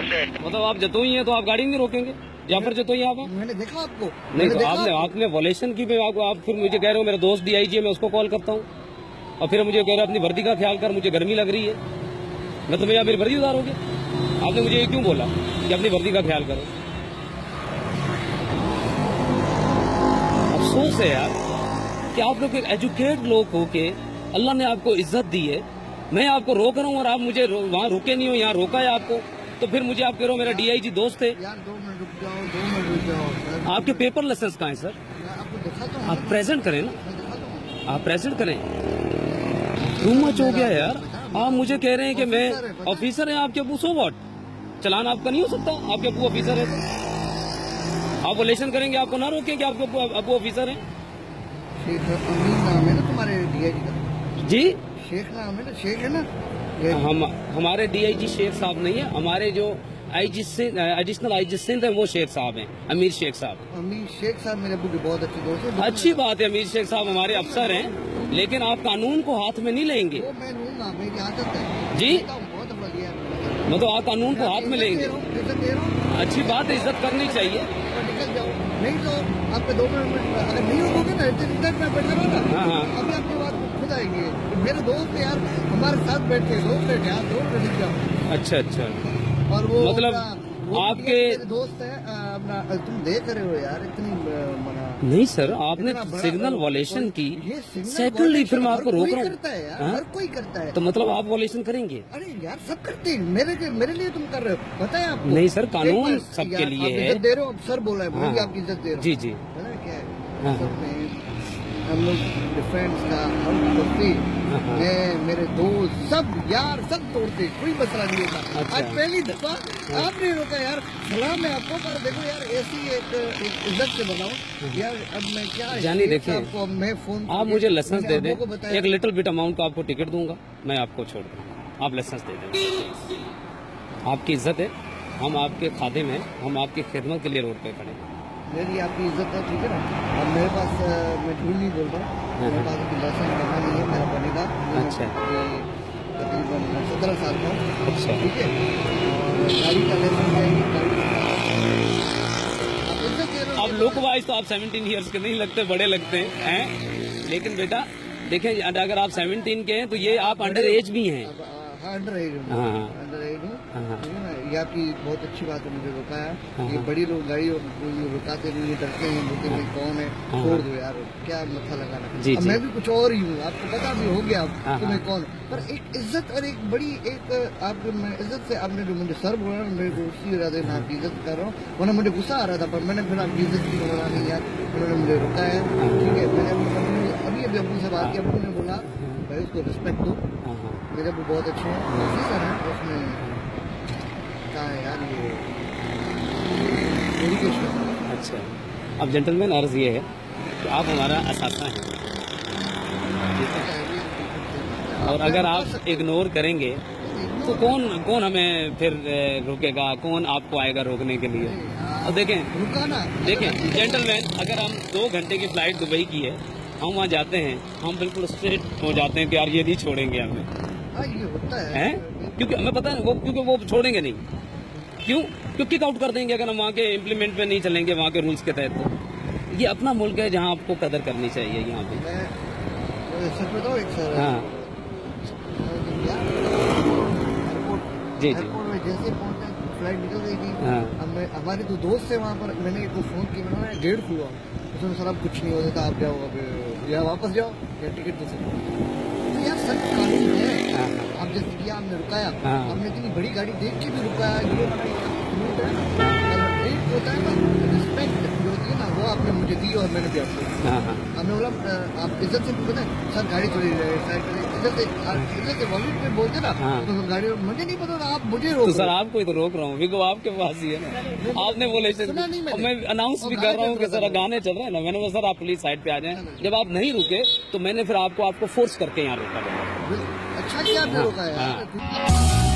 मतलब आप जतोई हैं तो आप गाड़ी नहीं रोकेंगे? जाफर जतोई आप? मैंने देखा आपको। नहीं तो आपने वॉलेशन की आपको, आप फिर मुझे कह रहे हो मेरा दोस्त DIG है, मैं उसको कॉल करता हूँ और फिर मुझे कह रहे हो अपनी वर्दी का ख्याल कर, मुझे गर्मी लग रही है, मैं तुम्हें यहाँ मेरी वर्दी उतारोगे? आपने मुझे ये क्यों बोला कि अपनी वर्दी का ख्याल करो? अफसोस है यार कि आप लोग एजुकेट लोग हो के अल्लाह ने आपको इज्जत दी है, मैं आपको रोक रहा हूँ और आप मुझे वहाँ रोके नहीं हो, यहाँ रोका है आपको, तो फिर मुझे आप कह रहे हो मेरा DIG दोस्त है। यार 2 मिनट रुक जाओ, 2 मिनट रुक जाओ सर। आपके पेपर लाइसेंस कहाँ है सर? मैं आपको दिखाता हूँ। आप प्रेजेंट करें ना, मैं दिखाता हूँ। आप प्रेजेंट करें। टू मच हो गया यार, आप मुझे कह रहे हैं कि मैं ऑफिसर है आपके अबू, सो व्हाट? चलान आपका नहीं हो सकता, आपके अबू ऑफिसर है तो आप वॉलेशन करेंगे, आपको ना रोकें कि आपके अबू ऑफिसर है? शेख अमीन नाम है ना तुम्हारे DIG का? जी शेख नाम है ना, शेख है ना? हमारे DIG शेख साहब नहीं है, हमारे जो एडिशनल IG सिंध है वो शेख साहब हैं, अमीर शेख साहब। अमीर शेख साहब मेरे अबू के बहुत अच्छे दोस्त हैं। अच्छी बात है, अमीर शेख साहब हमारे अफसर हैं, लेकिन आप कानून को हाथ में नहीं लेंगे। वो मैं लूंगा, मेरी आदत है जी, बहुत बढ़िया। मतलब आप कानून को हाथ में लेंगे। इज्जत दे रहा हूँ। अच्छी बात है, इज्जत करनी चाहिए। निकल जाओ, नहीं तो आपके 2 मिनट अगर नहीं रोकोगे ना, इधर मैं बैठा रहा ना, हाँ। अभी आपकी बात खुद आएंगे। मेरे दोस्त यार हमारे साथ बैठे, दोस्त बैठे, आप दोस्त बैठ जाओ। अच्छा, और वो मतलब आपके मेरे दोस्त है अपना, तुम देख रहे हो यार इतनी मना। नहीं सर, आपने सिग्नल वॉलेशन की, सेकंडली फिर मैं आपको रोक रहा हूँ। करता है यार, हर कोई करता है। तो मतलब आप वॉलेशन करेंगे? अरे यार सब करते हैं, मेरे लिए तुम कर रहे हो, पता है आपको? नहीं सर, कानून सबके लिए है। इज्जत दे रहे हो, सर बोला है, मैं भी आपकी इज्जत दे रहा हूँ। जी जी, पता है क्या है, सब में हम लोग डिफेंस का हम करते, मैं मेरे दोस्त सब यार सब तोड़ते, कोई मसला नहीं होता। आज पहली दफा आपने रोका यार, सलाम है आपको, पर देखो यार ऐसी एक इज्जत से बनाओ यार। अब मैं क्या जानी, देखिए आपको मैं फोन, आप मुझे लाइसेंस दे दें, एक लिटिल बिट अमाउंट का आपको टिकट दूंगा, मैं आपको छोड़ दूँ, आप लाइसेंस दे दें। आपकी इज्जत है, हम आपके खादिम हैं, हम आपकी खिदमत के लिए रोड पे खड़े हैं। मेरी आपकी इज्जत है, ठीक है ना? अब मेरे पास मैं झूठ नहीं बोल रहा हूँ, मेरे पास अभी लाइसेंस बना नहीं है, मेरा बनेगा। अच्छा, तकरीबन 17 साल का हूँ। अच्छा, ठीक है, और गाड़ी का लाइसेंस जाएगी, अब लुक वाइज तो आप 17 ईयर्स के नहीं लगते, बड़े लगते हैं, लेकिन बेटा देखें अगर आप 17 के हैं तो ये आप अंडर एज भी हैं। अंडर एज हूँ, अंडर एज हूँ, ठीक है ना? ये आपकी बहुत अच्छी बात है, मुझे रुकाया। ये बड़ी लोग गाड़ी रुकाते नहीं, डरते हैं, बोलते हैं कौन है, छोड़ दो यार, क्या मत्था लगाना। अब मैं भी कुछ और ही हूँ, आपको पता भी हो गया तुम्हें कौन, पर एक इज्जत और एक बड़ी एक आपके इज्जत से आपने जो मुझे सर बोला, मेरे को उसी इरादे में आपकी इज्जत कर रहा हूँ, वरना मुझे गुस्सा आ रहा था, पर मैंने फिर आपकी इज्जत की बोला नहीं यार, उन्होंने मुझे रुकाया, ठीक है। मैंने अभी अबू से बात की, अबू ने बोला भाई उसको रिस्पेक्ट दो, मेरे अबू बहुत अच्छे हैं, ऑफिसर हैं, उसमें कहा है यार ये एजुकेशन। अच्छा, अब जेंटलमैन अर्ज ये है कि आप हमारा असासा हैं, और अगर आप इग्नोर करेंगे तो कौन हमें फिर रोकेगा, कौन आपको आएगा रोकने के लिए? और देखें जेंटलमैन, अगर हम 2 घंटे की फ्लाइट दुबई की है, हम वहाँ जाते हैं, हम बिल्कुल स्ट्रेट हो जाते हैं कि यार ये नहीं छोड़ेंगे हमें, ये होता है, क्योंकि हमें पता है क्योंकि वो छोड़ेंगे नहीं। क्यों किक आउट कर देंगे अगर हम वहाँ के इम्प्लीमेंट पे नहीं चलेंगे, वहाँ के रूल्स के तहत। तो ये अपना मुल्क है जहाँ आपको कदर करनी चाहिए यहाँ पे। हाँ जी जी, जैसे पहुंचा फ्लाइट निकल गई थी, हमारे 2 दोस्त थे वहाँ पर, मैंने एक को फोन किया, मैंने गेट खुला, उसमें सर अब कुछ नहीं हो सकता, आप जाओ, अब या वापस जाओ या टिकट दे सकते। तो यार सर कानून है, आप जैसे किया आपने रुकाया, हमने इतनी बड़ी गाड़ी देख के भी रुकाया, ये होता है ना, रिस्पेक्ट जो होती है ना, वो आपने मुझे दी और मैंने भी आपको। हमने बोला आप इज्जत से पूछते हैं सर गाड़ी थोड़ी इज्जत से वॉलेट में बोलते ना, तो गाड़ी मुझे नहीं पता, आप मुझे रोक। तो सर आपको ही तो रोक रहा हूँ, बिल्कुल आपके पास ही है ना, आपने बोले मैं अनाउंस भी कर रहा हूँ कि सर गाने चल रहे हैं ना, मैंने बोला सर आप प्लीज साइड पे आ जाएं। जब आप नहीं रुके तो मैंने फिर आपको फोर्स करके यहाँ रोका। अच्छा किया आपने रोका है।